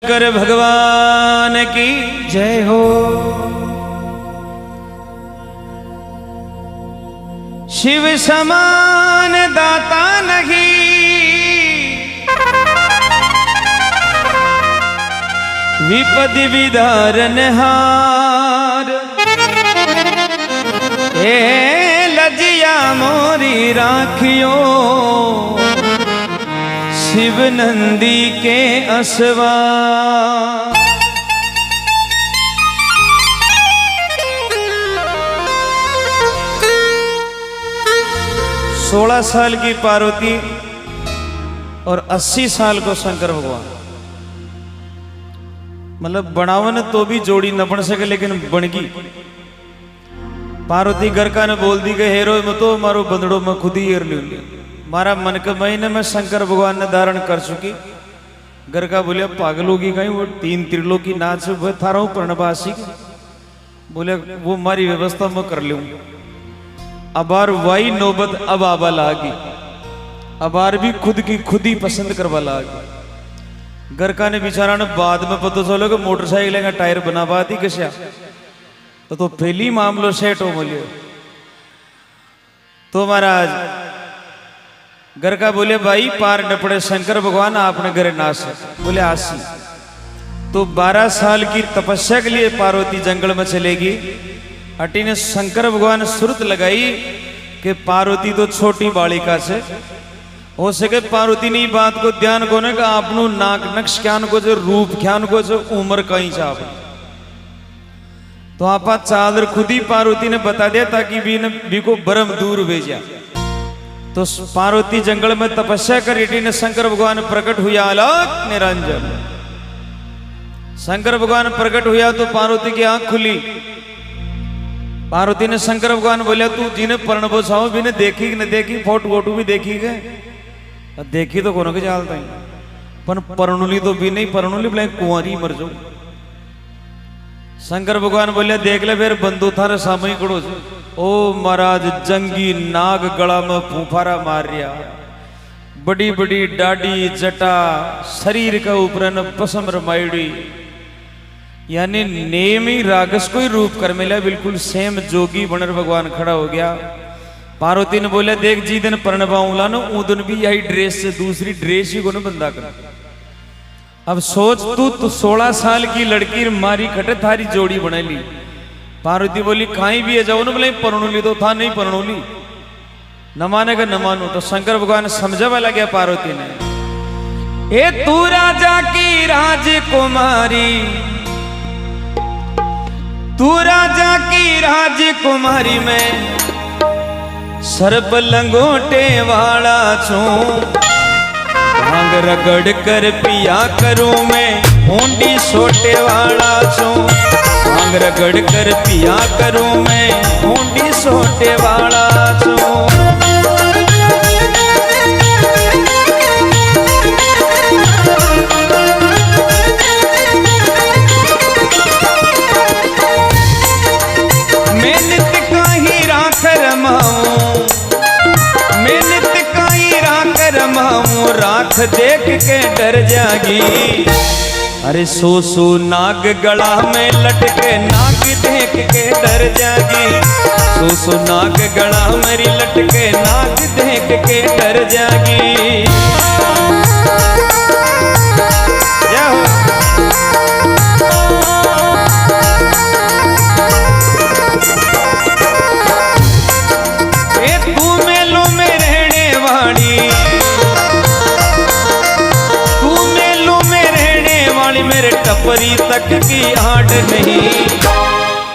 शंकर भगवान की जय हो। शिव समान दाता नहीं, विपदि विदारन हार। ए लजिया मोरी राखियो, शिव नंदी के असवा। 16 साल की पार्वती और 80 साल को शंकर भगवान। मतलब बनावन तो भी जोड़ी न बन सके, लेकिन बनगी। पार्वती घर का ने बोल दी कि हेरो में तो मारो बंदड़ो में खुद ही एर लियो। मारा मन के महीने में शंकर भगवान ने धारण कर चुकी। घर का बोलिया पागल होगी कहीं, वो 3 त्रिलोकी नाच वो थारा हूं प्रणवासी। बोले वो मारी व्यवस्था में कर लूं। अबार वाई नौबत अब आबा लागी। अबार भी खुद की खुद ही पसंद करवा लागी। घर का ने बेचारा ने बाद में पता चलो कि मोटरसाइकिल का टायर बनावा दी कशा। तो पहली मामलो सेट हो बोलियो। तो महाराज घर का बोले भाई पार न पड़े शंकर भगवान आपने घरे नाश है। बोले आसी। तो 12 साल की तपस्या के लिए पार्वती जंगल में चलेगी। हटी ने शंकर भगवान सुरत लगाई कि पार्वती तो छोटी बालिका से हो सके। पार्वती ने बात को ध्यान को ने का आपनु नाक नक्श ज्ञान को जो रूप ज्ञान को जो उम्र कहीं चाप। तो आपा चादर खुद ही पार्वती ने बता दिया ताकि भी को बरम दूर भेजा। तो पार्वती जंगल में तपस्या करी ने शंकर भगवान प्रकट हुआ अलग निरंजन। शंकर भगवान प्रकट हुआ तो पार्वती की आंख खुली। पार्वती ने शंकर भगवान बोलिया तू जिन्हें पर्ण बोसाओ भी ने देखी न देखी, फोटो वोटू भी देखी गए। देखी तो कोनो के चालता है पर परनुली तो भी नहीं। परनुली बोले कुंवारी मर जाओ। शंकर भगवान बोलिया देख ले फिर बंदू थारे सामने खड़ो। ओ महाराज जंगी नाग गला में फूफारा मार रिया। बड़ी बड़ी डाडी जटा शरीर का ऊपर न पसम रमाइडी। यानी नेम ही रागस को ही रूप कर मिला। बिल्कुल सेम जोगी बनर भगवान खड़ा हो गया। पार्वती ने बोला देख जी दिन प्रणवाऊला न ऊदन भी यही ड्रेस से दूसरी ड्रेस ही को न बंदा कर। अब सोच तू 16 साल की लड़की मारी खटे थारी जोड़ी बना ली। पार्वती बोली कहीं भी है जाओ ना। बोले परनुली तो था नहीं परनुली न माने का न मानो। तो शंकर भगवान समझा वाला गया पार्वती ने। ए तू राजा की राजकुमारी, तू राजा की राजकुमारी में सर्प लंगोटे वाला छूं। भांग रगड़ कर पिया करूं मैं होंडी सोटे वाला छूं। भांग रगड़ कर पिया करूं मैं होंडी सोटे वाला छूं। मैं नित्य का ही राख रमाऊं, मैं नित्य का ही राख रमाऊं। राख देख के डर जागी। अरे सो नाग गला में लटके नाग देख के डर जागी। सो नाग गला मेरी लटके नाग देख के डर जागी। तू मेलों में रहने वाली, तू मेलों में रहने वाली मेरे टपरी तक की आड़ नहीं।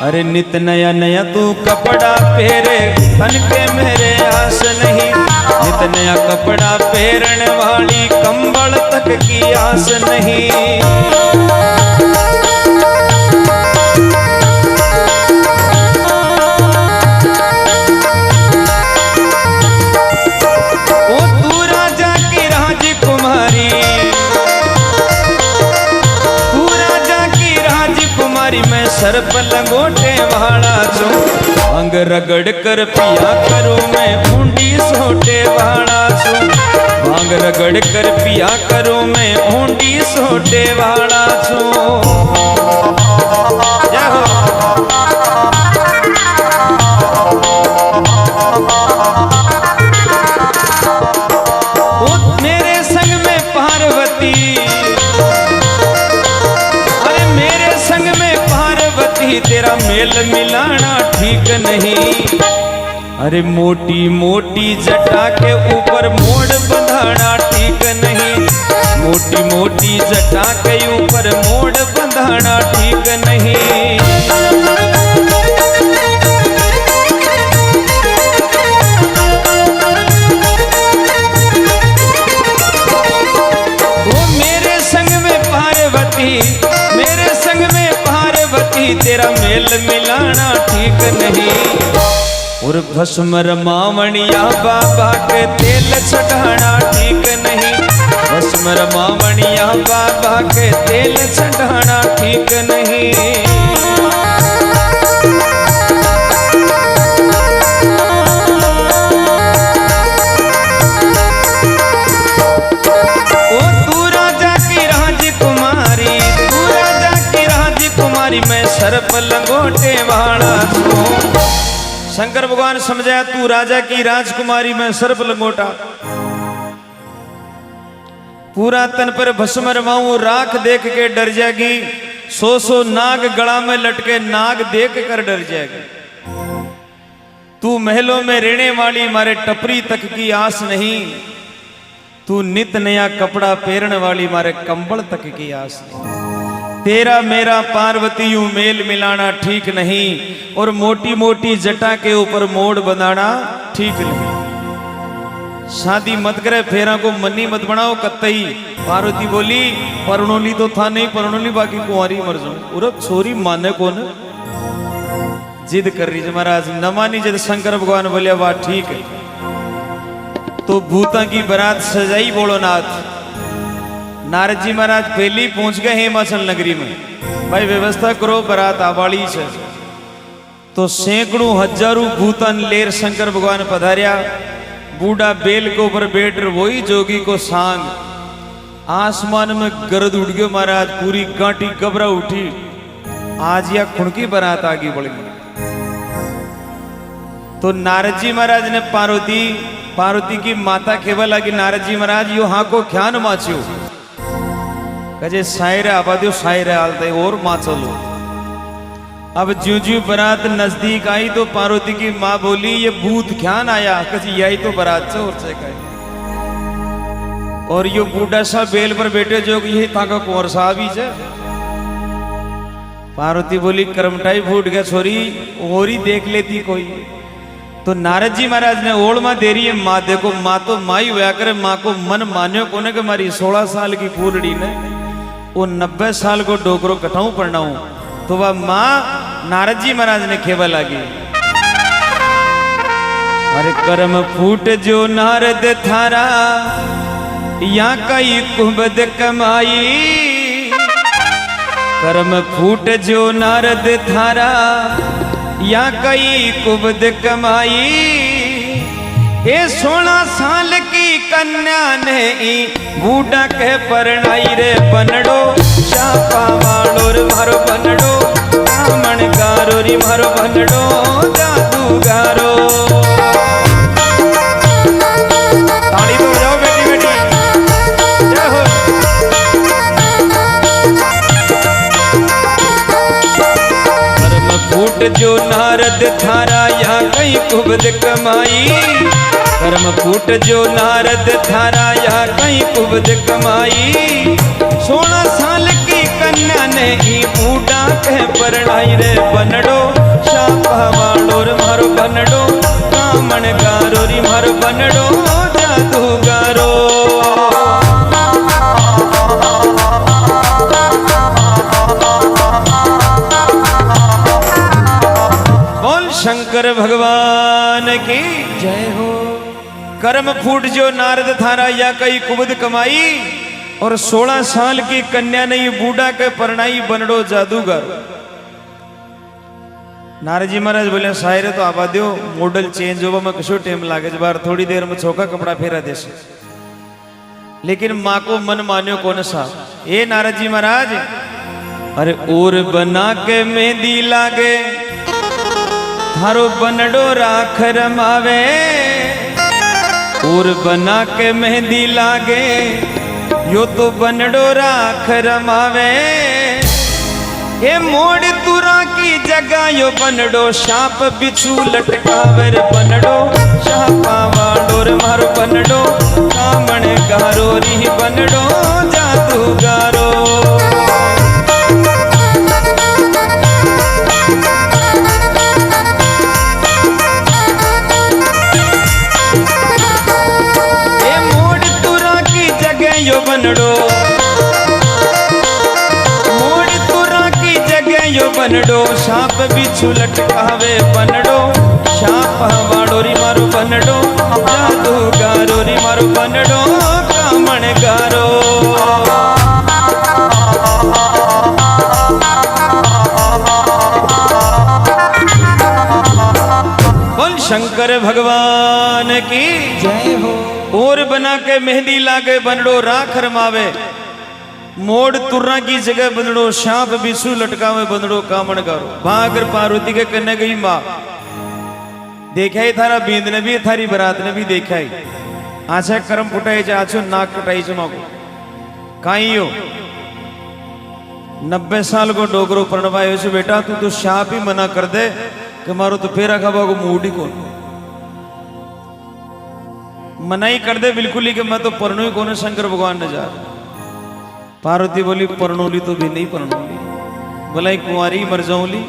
अरे नित नया नया तू कपड़ा पहरे तन के मेरे आस नहीं। नित नया कपड़ा पहरने वाली कंबल तक की आस नहीं। मैं सर्प लंगोटे वाला छूं। अंग रगड़ कर पिया करूं मैं बूंदी सोटे वाला छूं। भांग रगड़ कर पिया करो मैं ओंडी सोटे वाला छू। जय हो। मेरे संग में पार्वती, अरे मेरे संग में पार्वती तेरा मेल मिलाना ठीक नहीं। अरे मोटी मोटी जटा के ऊपर मोड़ बंधाना ठीक नहीं। मोटी मोटी जटा के ऊपर मोड़ बंधाना ठीक नहीं। वो मेरे संग में पार्वती, मेरे संग में पार्वती तेरा मेल मिलाना ठीक नहीं। और भस्म रमावणिया बाबा के तेल चढ़ाना ठीक नहीं। भस्म रमावणिया बाबा के तेल चढ़ाना ठीक नहीं। ओ तू राजा की राजकुमारी, तू राजा की राजकुमारी मैं सर्प लंगोटे वाला हूँ। शंकर भगवान समझाया तू राजा की राजकुमारी में सर्प लंगोटा। पूरा तन पर भस्म रमाऊं राख देख के डर जाएगी। सौ नाग गला में लटके नाग देख कर डर जाएगी। तू महलों में रहने वाली मारे टपरी तक की आस नहीं। तू नित नया कपड़ा पहनने वाली मारे कंबल तक की आस नहीं। तेरा मेरा पार्वती यूं मेल मिलाना ठीक नहीं। और मोटी मोटी जटा के ऊपर मोड़ बनाना ठीक नहीं। शादी मत करे, फेरा को मनी मत बनाओ कतई। पार्वती बोली परनोली तो था नहीं, परनोली बाकी कुंवारी मर जाऊं। उरब छोरी माने कौन, जिद कर रही है महाराज न मानी। जब शंकर भगवान बोले वाह ठीक है। तो भूता की बारात सजाई बोलोनाथ। नारद जी महाराज पहले पहुंच गए हिमाचल नगरी में। भाई व्यवस्था करो बारात आवाड़ी से। तो सैकड़ों हजारों भूतन लेर शंकर भगवान पधारिया। बूढ़ा बेल के ऊपर बैठ वही जोगी को सांग। आसमान में गरद उड़ गयो महाराज, पूरी गांठी घबरा उठी। आज या खुणकी बारात आगे बढ़ गई। तो नारद जी महाराज ने पार्वती की माता केवल लगी। नारद जी महाराज यो हाँ को ख्यान माचियो कजे शायर आबादियो शायर आलते और माँ चलो। अब ज्यों ज्यों बारात नजदीक आई तो पार्वती की माँ बोली ये भूत ख्यान आया कजी यही तो बारात से और से कहे। और यो बूढ़ा सा बेल पर बैठे जो यही ताका कुंवर साहब ही से। पार्वती बोली करमटाई फूट गया छोरी और ही देख लेती कोई। तो नारद जी महाराज ने ओढ़ माँ दे रही है। माँ देखो माँ तो माँ ही हुआ करे। माँ को मन मान्यो कोने के मारी 16 साल की फूलड़ी ने वो 90 साल को डोकरो कटाऊं पड़ना हूं। तो वह माँ नारद जी महाराज ने खेवा लागी। अरे कर्म फूट जो नारद थारा या कई कुबद कमाई। कर्म फूट जो नारद थारा या कई कुबद कमाई। ये 16 साल की कन्या ने बूढ़ा के परणाई रे बनड़ो। शापा वालो रे मारो बनड़ो। ब्राह्मण गारो री मारो बनड़ो जादूगारो। ताली तो बजाओ बेटी बेटी। जय हो। कर्म फूट जो नारद थारा या कई कुबद कमाई। कर्म फूट जो नारद थारा या कई कुबद कमाई। 16 साल की कन्या ने ही बूढ़ा के परणाई रे बनड़ो। शापा वालो रे मारो बनड़ो। ब्राह्मण गारो री मारो बनड़ो जादूगारो। बोल शंकर भगवान की जय हो। कर्म फूट जो नारद थारा या कई कुबद कमाई। और 16 साल की कन्या ने बूढ़ा के परणाई बनड़ो जादूगर। नारद जी महाराज बोले शायर तो आवा दो मॉडल चेंज होगा मैं कशो टाइम लागे बार थोड़ी देर में छोका कपड़ा फेरा देश। लेकिन माँ को मन मान्यो कौन सा। ए नारद जी महाराज, अरे और बना के मेहंदी लागे थारो बनडो राख रमावे, और बना के मेहंदी लागे यो तो बनडो राख रमावे। ये मोड़ तुरा की जगह यो बनडो सांप बिच्छू लटकावर, बनडो शापा वाडोर मारो बनडो कामण गारो री बनडो जादूगारो। ये मोड़ तुरा की जगह यो बनडो, यो बनडो सांप बिच्छू लटकावे, बनडो सांप वाडो री मारो बनडो जादूगारो री मारो बनडो कामण गारो। बोल शंकर भगवान की जय हो। और बना के मेहंदी लागे बनडो राख रमावे, मोड़ तुर्रा की जगह बंदड़ो सांप बिच्छू लटकावे, बंदड़ो कामण गारो। भागर पार्वती के कन्ने गई माँ, देखा ही थारा बींद ने भी थारी बरात ने भी देखा ही। आछा कर्म फुटाई जा, आछो नाक कटाई जा माको काई हो। 90 साल को डोगरो प्रणवायो से बेटा तू तो सांप ही मना कर दे कि मारो तो फेरा खाबा को मूड ही कौन मना ही कर दे बिल्कुल ही कि मैं तो परनो ही कौन शंकर भगवान ने जा। पार्वती बोली परनोली तो भी नहीं परनोली, बोला कुंवारी मर जाऊंली।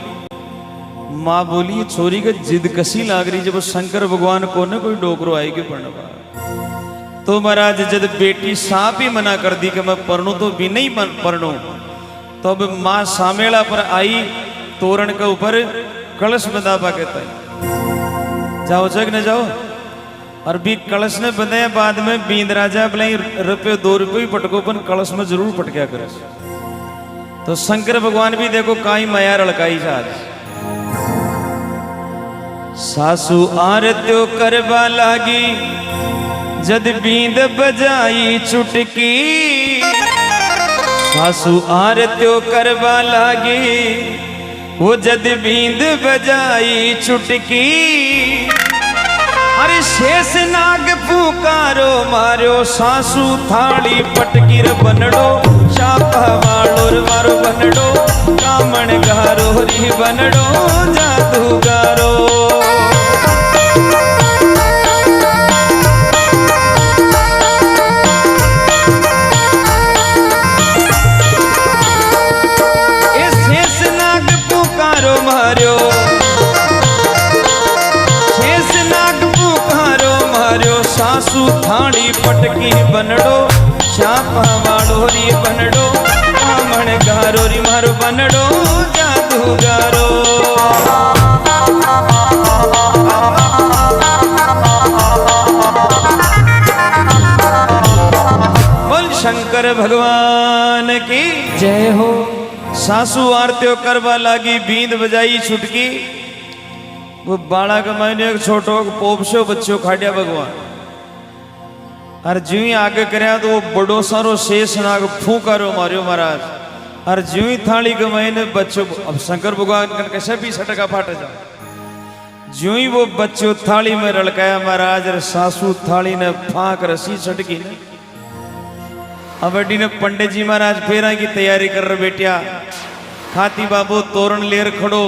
माँ बोली छोरी के जिद कसी लाग रही, जब शंकर भगवान को न कोई डोकरो आएगी पढ़ने। तो महाराज जब बेटी सांप ही मना कर दी कि मैं परनू तो भी नहीं परनू, तो अब माँ सामेला पर आई, तोरण के ऊपर कलश बंधा पा कहता है जाओ जग न जाओ। और भी कलश ने बंधे बाद में बींद राजा बोले रुपये 2 रुपये ही पटको, पन कलश में जरूर पटक्या करे। तो शंकर भगवान भी देखो काई माया रड़काई आज। सासू आरत्यो करवा लागी जद बींद बजाई चुटकी, सासू आरत्यो करवा लागी वो जद बींद बजाई चुटकी। अरे शेष नाग पुकारो मारो सासू थाली पटकीर, बनडो शापा वालोर मारो बनडो कामण गारो री बनडो जादूगारो। ए शेष नाग पुकारो मारो, सासू थाली पटकी बनडो शापा वाडो री बनडो कामण गारो री मारो बनडो जादूगारो। बोल शंकर भगवान की जय हो। सासू आरत्यो करवा लागी, बींद बजाई छुटकी। वो बाड़ा का मैंने एक छोटो पोपशो बच्चों खाड़िया भगवान। और ज्यों ही आगे करया तो वो बड़ो सारो शेष नाग फूकारो मारियो महाराज। और ज्यों ही थाली के मैंने बच्चों, अब शंकर भगवान कैसे भी सटका फाट जा, ज्यों ही वो बच्चों थाली में रड़काया महाराज। और सासू थाली ने फाक रसी सटकी। अब अड्डी ने पंडित जी महाराज फेरा की तैयारी कर रहे बेटिया, खाती बाबू तोरण लेर खड़ो,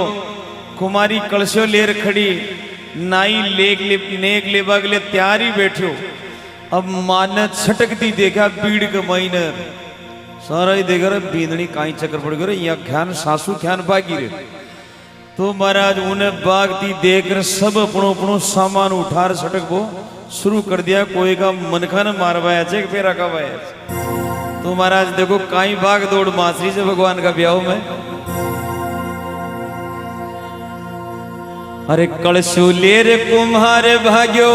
कुमारी कलशो लेर खड़ी, नाई नेक लेबा के लिए तैयार ही बैठो। अब माने छटकती देखा बीड़ के महीने सारा ही देख रहे बींदनी काई चक्कर पड़ गए, यहाँ ख्यान सासू ख्यान बागी रे। तो महाराज उन्हें बागती देख कर सब अपनो अपनो सामान उठार छटक वो शुरू कर दिया। कोई का मनखा ने मारवाया चे फेरा का वाया। तो महाराज देखो काई भाग दौड़ मासरी से भगवान का ब्याह में। अरे कलशु लेर कुम्हार भाग्यो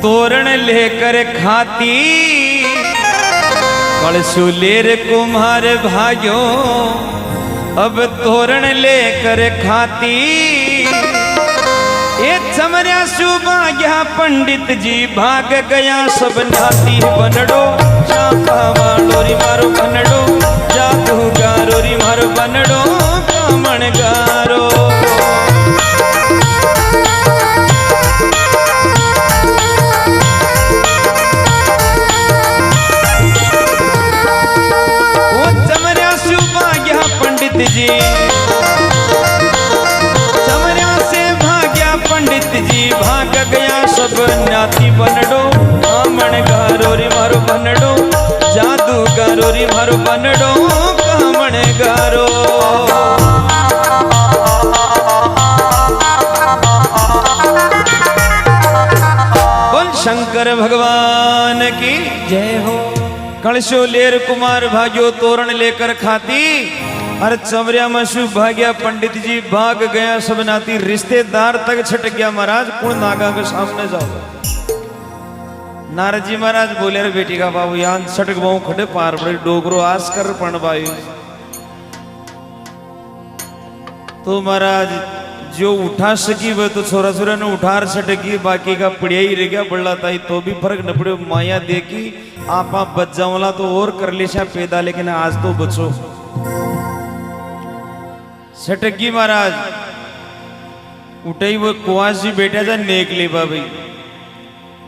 तोरण लेकर खाती, कलशु लेर कुम्हार भाग्यो अब तोरण लेकर खाती। ये चमरिया सुबह गया पंडित जी भाग गया सब नाती बनडो शापा वालोरी मारो बनडो जादू गारोरी मारो बनडो कामण गारो वो चमरिया सुबह गया पंडित जी पंडित जी भाग गया सब नाती बनडो कामण गारोरी मारो बनडो जादू गारोरी मारो बनडो कामण गारो बोल शंकर भगवान की जय हो। कलशो लेर कुमार भाग्यो तोरण लेकर खाती अरे चमरिया में शु भाग्या पंडित जी भाग गया सब नाती रिश्तेदार तक छट गया महाराज कौन नागा के सामने जाओ। नारद जी महाराज बोले अरे बेटी का बाबू यहाँ छटक बहु खड़े पार पड़े डोगरो आस कर पण भाई तो महाराज जो उठा सकी वह तो छोरा छोरा ने उठार छटकी बाकी का पिड़िया ही रह गया बल्ला ताई तो भी फर्क न पड़े माया देखी आप बच जाओला तो और कर ले पैदा लेकिन आज तो बचो सटकी महाराज उठाई वो कुआं जी बेटा जा नेक ले भाई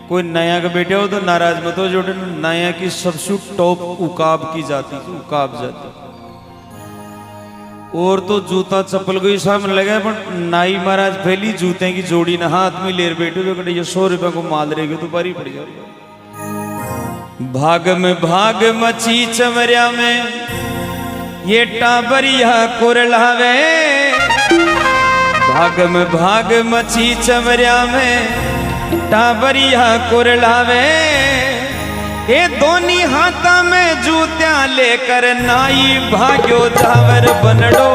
कोई नया का बेटा हो तो नाराज मत हो जो नया की सबसे टॉप उकाब की जाती उकाब जाती और तो जूता चप्पल को ही सामने लगा पर नाई महाराज पहली जूते की जोड़ी ना हाथ में ले बैठे तो कटे ये 100 रुपया को माल रहेगी तो बारी पड़ जाएगी। भाग में भाग मची चमरिया में ये टाबरिया कुरलावे भाग में भाग मची चमरिया में टाबरिया कुरलावे ये दोनी हाथा में जूतियां लेकर नाई भाग्यो जावर बनडो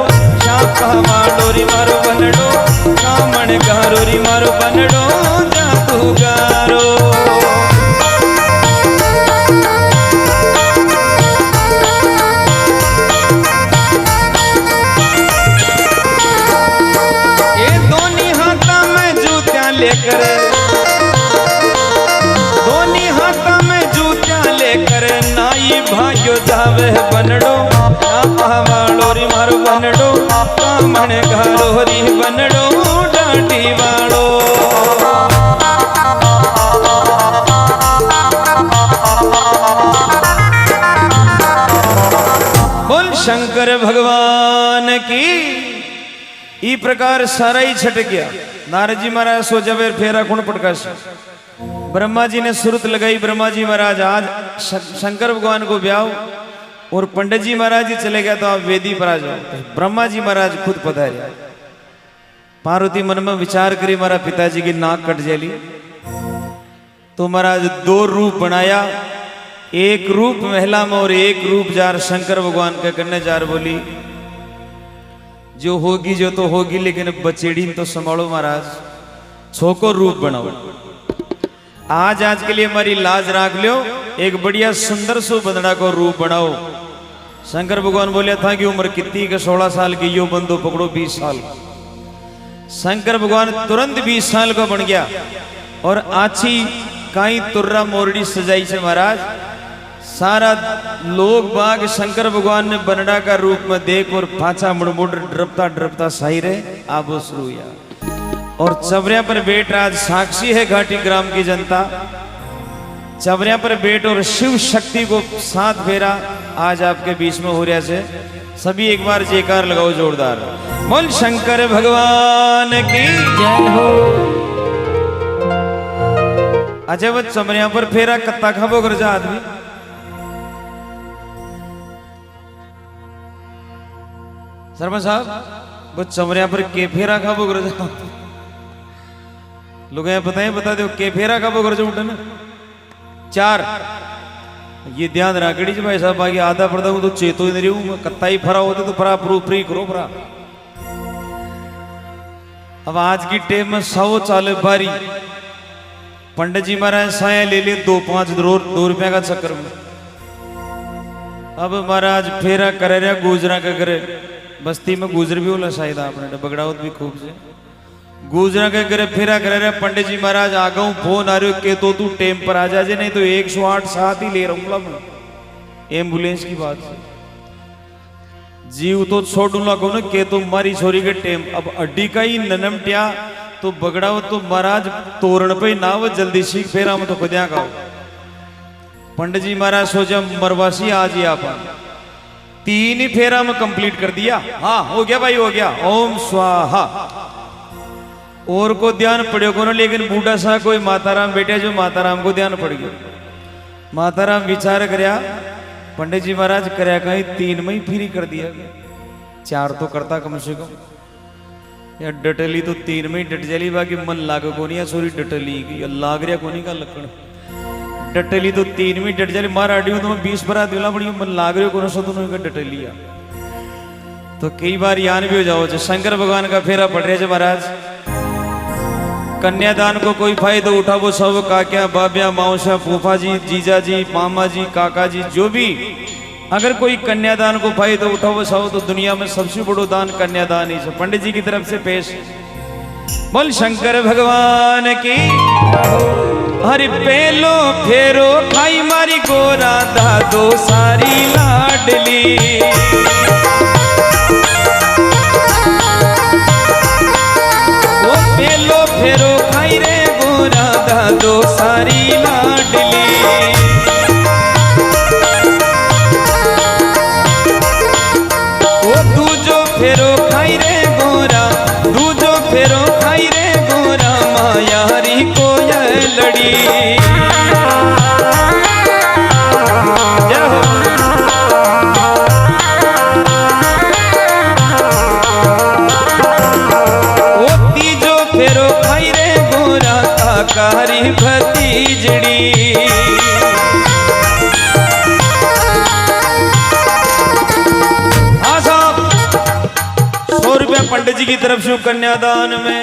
शापा वालोरी मारो बनडो कामण गारोरी मारो बनडो जादू गारो लेकर दोनी हाथा में जूतियां लेकर नाई भाग्यो जावे बनडो शापा वालोरी मारो बनडो कामण गारोरी बनडो डांडी वालो बोल शंकर भगवान की। ई प्रकार सारा ही छट गया। नारद जी महाराज सोचा फिर फेरा कौन पटकाश। ब्रह्मा जी ने सुरत लगाई। ब्रह्मा जी महाराज आज शंकर भगवान को ब्याह और पंडित जी महाराज जी चले गया तो आप वेदी पर आ जाओ। ब्रह्मा जी महाराज खुद पधारे। पार्वती मन में विचार करी मारा पिताजी की नाक कट जाली तो महाराज 2 रूप बनाया। एक रूप महिला में और एक रूप जार शंकर भगवान के करने जार बोली जो होगी जो तो होगी लेकिन बचेड़ी तो संभालो महाराज छोको रूप बनाओ। आज के लिए हमारी लाज राख लो एक बढ़िया सुंदर सो बंदड़ा को रूप बनाओ। शंकर भगवान बोले था कि उम्र कितनी के 16 साल की यो बंदो पकड़ो 20 साल। शंकर भगवान तुरंत 20 साल का बन गया और आछी काई तुर्रा मोरडी सजाई से महाराज सारा लोग बाग शंकर भगवान ने बनडा का रूप में देख और पाछा मुड़मुड़ ड्रपता ड्रपता सही रहे आबो शुरू हुआ। और चवरिया पर बेट आज साक्षी है घाटी ग्राम की जनता। चवरिया पर बेट और शिव शक्ति को साथ फेरा आज आपके बीच में हो रहा से सभी एक बार जयकार लगाओ जोरदार। बोल शंकर भगवान की जय हो। अच्छा वो चमरिया पर फेरा कत्ता खाबो कर जा आदमी सरपंच साहब वो चमरिया पर के फेरा खाबो कर जा लोग बता दो के फेरा खाबो कर जा उठे ना 4 ये ध्यान राकड़ी जी भाई साहब आगे आधा पड़ता हूँ तो चेतो ही नहीं रही हूँ कत्ता ही फरा होते तो फरा प्री करो फरा। अब आज की टेम में 100 चाले बारी पंडित जी महाराज साया ले लिए 2-5 रुपया का चक्कर में। अब महाराज फेरा करे रहा गुजरा का करे बस्ती में गुजर भी होला शायद आपने बगड़ावत भी खूब से गुजरा के करे फेरा करे रे पंडित जी महाराज आ गऊ फोन आ रहा के तो तू टेम पर आ जाजे नहीं तो 108 साथ ही ले रहूंगा मैं एम्बुलेंस की बात से जीव तो छोड़ूंगा कौन के तो मारी छोरी के टेम अब अड्डी का ही ननमटिया तो बगड़ा हो तो महाराज तोरण पे ना वो जल्दी सीख फेरा में तो खुदिया का पंडित जी महाराज सोचा मरवासी आज ही आप 3 ही फेरा में कंप्लीट कर दिया। हाँ हो गया भाई हो गया ओम स्वाहा। और को ध्यान पड़े को ना लेकिन बूढ़ा सा कोई माताराम बेटे जो माताराम को ध्यान पड़ गया। माताराम विचार करया पंडित जी महाराज करया कहीं 3 में ही फ्री कर दिया 4 तो करता कम से कम या डटली तो 3 में ही डट जली बाकी मन लाग को नहीं या सोरी डटली या लाग रहा को नहीं का लक्षण डटली तो 3 में डट जली मार आड़ी तो मैं 20 बरा दिला बड़ी मन लाग रहे को सो का डटलिया तो कई बार यान भी हो जाओ शंकर भगवान का फेरा पड़ रहे महाराज कन्यादान को कोई फायदा उठावो सब काक्या बाब्या माउसा फूफा जी जीजा जी मामा जी काका जी जो भी अगर कोई कन्यादान को फायदा उठावो सब तो दुनिया में सबसे बड़ो दान कन्यादान ही पंडित जी की तरफ से पेश बोल शंकर भगवान की। हरि पेलो फेरो खाई मारी गोरा दादो सारी लाडली पेलो फेरो खाई रे गोरा दादो सारी लाडली ओ दूजो फेरो खाई रे गोरा दूजो फेरो खाई रे गोरा मायारी को ये लड़ी कारी भतीजड़ी हाँ साहब 100 रुपया पंडित जी की तरफ से कन्यादान में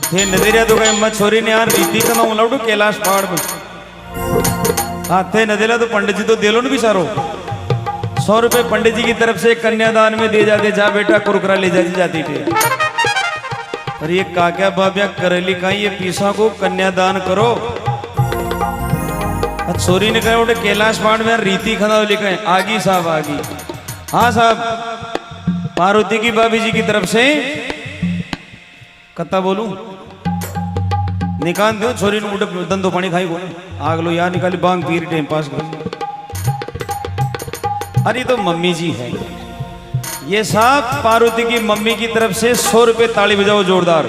थे नजरिया तो कहीं मत छोरी ने यार रीति का ना लौटू कैलाश पहाड़ में हाँ थे नजरिया तो पंडित जी तो दे लो ना भी सारो 100 रुपये पंडित जी की तरफ से कन्यादान में दे जाते जा बेटा कुरकुरा ले जाती थी। अरे ये काक्या बाब्या करेली का ये पीसा को कन्यादान करो छोरी ने कहा उठे कैलाश पाठ में रीति खड़ा लिखा है आगी साहब आगी। हाँ साहब पार्वती की भाभी जी की तरफ से कत्ता बोलूं निकाल दो छोरी ने उठे दंदो पानी खाई बोले आग लो यार निकाली बांग पीर टाइम पास कर। अरे तो मम्मी जी है ये साहब पार्वती की मम्मी की तरफ से 100 रुपये ताली बजाओ जोरदार।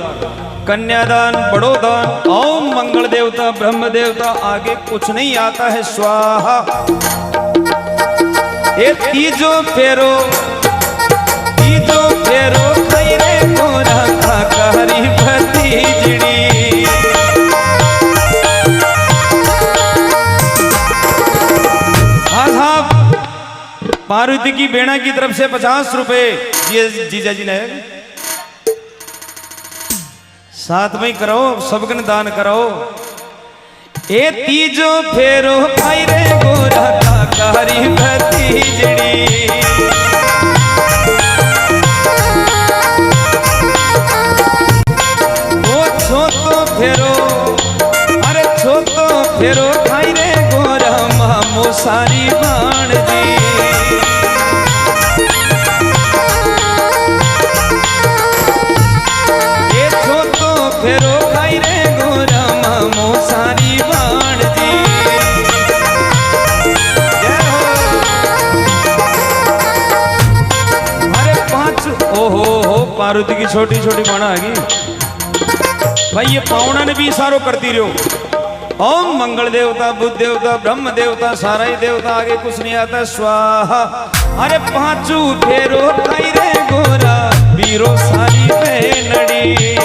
कन्यादान बड़ो दान ओम मंगल देवता ब्रह्म देवता आगे कुछ नहीं आता है स्वाहा। ये तीजो फेरो खाई रे गोरा काकारी भतीजड़ी हाँ साहब पार्वती की बेड़ा की तरफ से 50 रुपए जीजा जी ने साथ में करो सबकन दान करो। ए तीजो फेरो खाई रे गोरा काकारी भतीजड़ी ओ छोतो फेरो अरे छोतो फेरो खाई रे गोरा मामो सारी बाण जी फेरो खाई रे गोरा मामो सारी बाण जी अरे 5 ओहो हो पार्वती की छोटी छोटी बाणा आ गई भाई ये पावना ने भी इशारो करती रहो ओम मंगल देवता बुद्ध देवता ब्रह्म देवता सारा ही देवता आगे कुछ नहीं आता स्वाहा। अरे 5 फेरो खाई रे गोरा वीरो सारी बेनड़ी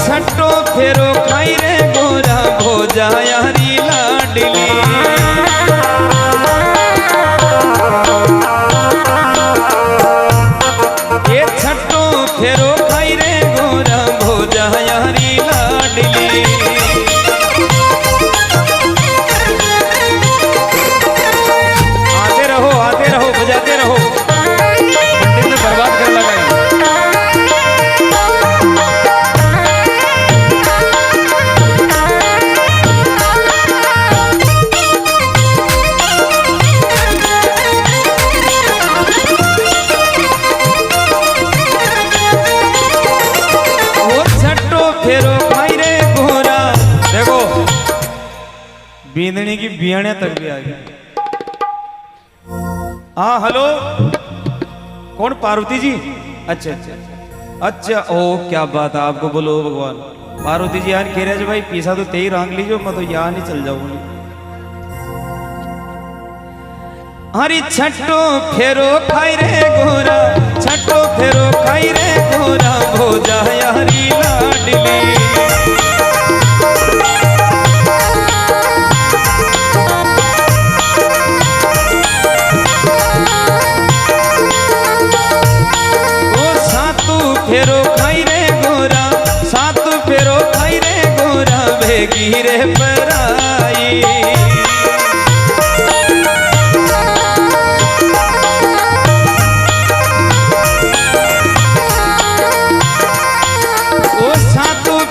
छठो फेरो खाई रे गोरा भोजा यारी लाडली ये छठो फेरो खाई रे गोरा भोजा यारी लाडली आते रहो आते बींदनी की बियाणे तक भी आ गई। हाँ हेलो, कौन? पार्वती जी? अच्छा अच्छा अच्छा, ओ क्या बात है, आपको बोलो भगवान। पार्वती जी यार कह रहे भाई पीसा तो तेई रांग लीजिए, मैं तो यहाँ नहीं चल जाऊंगी। अरे छठो फेरो खाई रे गोरा, छठो फेरो खाई रे गोरा, भोजा यारी लाडली। ओ सातु फेरो खाई रे गोरा, सातु फेरो खाई रे गोरा, भेगी रे पराई।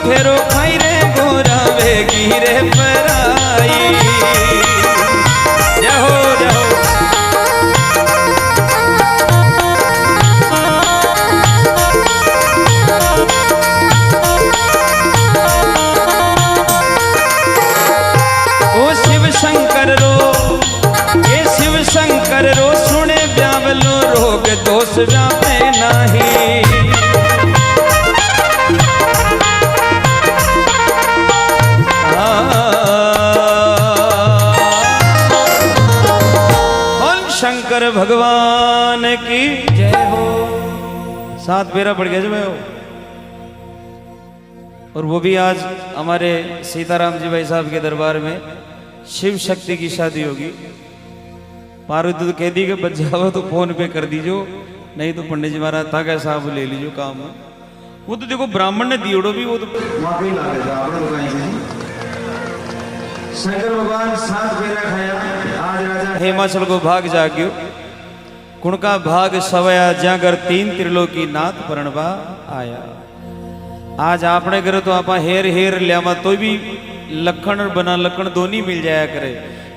फेरो खाई रे गोरा, भेगी रे पराई। जय हो जय हो। ओ शिव शंकर रो, ए शिव शंकर रो, सुने ब्यावलो रोग दोष व्यापे नाही। शंकर भगवान की जय हो। 7 फेरा पड़ गया जो मैं हो। और वो भी आज हमारे सीताराम जी भाई साहब के दरबार में शिव शक्ति की शादी होगी। पार्वती तो कह दी कि बच जाओ तो फोन पे कर दीजिए, नहीं तो पंडित जी महाराज ताकि साहब ले लीजिए काम। वो तो देखो ब्राह्मण ने दियोड़ो भी, वो तो शंकर भगवान 7 फेरा खाया। आज राजा हिमाचल को भाग जाग्यो, कुणका भाग सवया जागर 3 त्रिलोकी नाथ प्रणवा आया। आज आपने करे तो आप हेर हेर लिया तो भी लखन और बना लखन दोनों मिल जाया करे,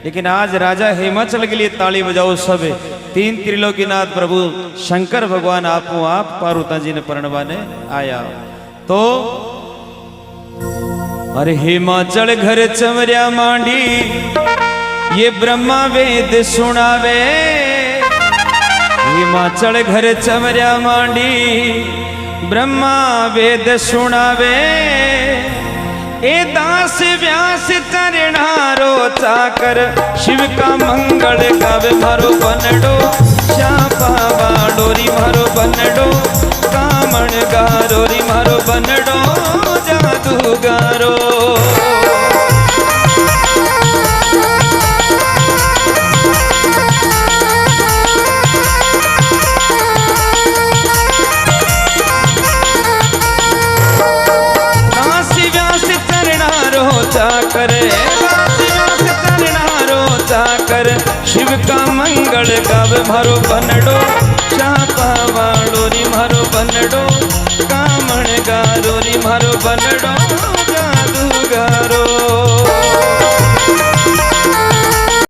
लेकिन आज राजा हिमाचल के लिए ताली बजाओ सब। 3 त्रिलोकी नाथ प्रभु शंकर भगवान आपो आप पार्वती जी ने प्रणवाने आया। तो अरे हिमाचल घर चमरिया मांडी, ये ब्रह्मा वेद सुनावे। हिमाचल घर चमरिया मांडी, ब्रह्मा वेद सुनावे। ए दास व्यास चरणारो चाकर, शिव का मंगल गावे मारो बनडो। श्यापा डोरी मारो बनडो, कामण गारोरी मारो बनडो, जादूगारो। चाकर शिव का मंगल गावे मारो बनडो। चापा वालोरी मारो बनडो, कामण गारोरी मारो बनडो, जादूगारो।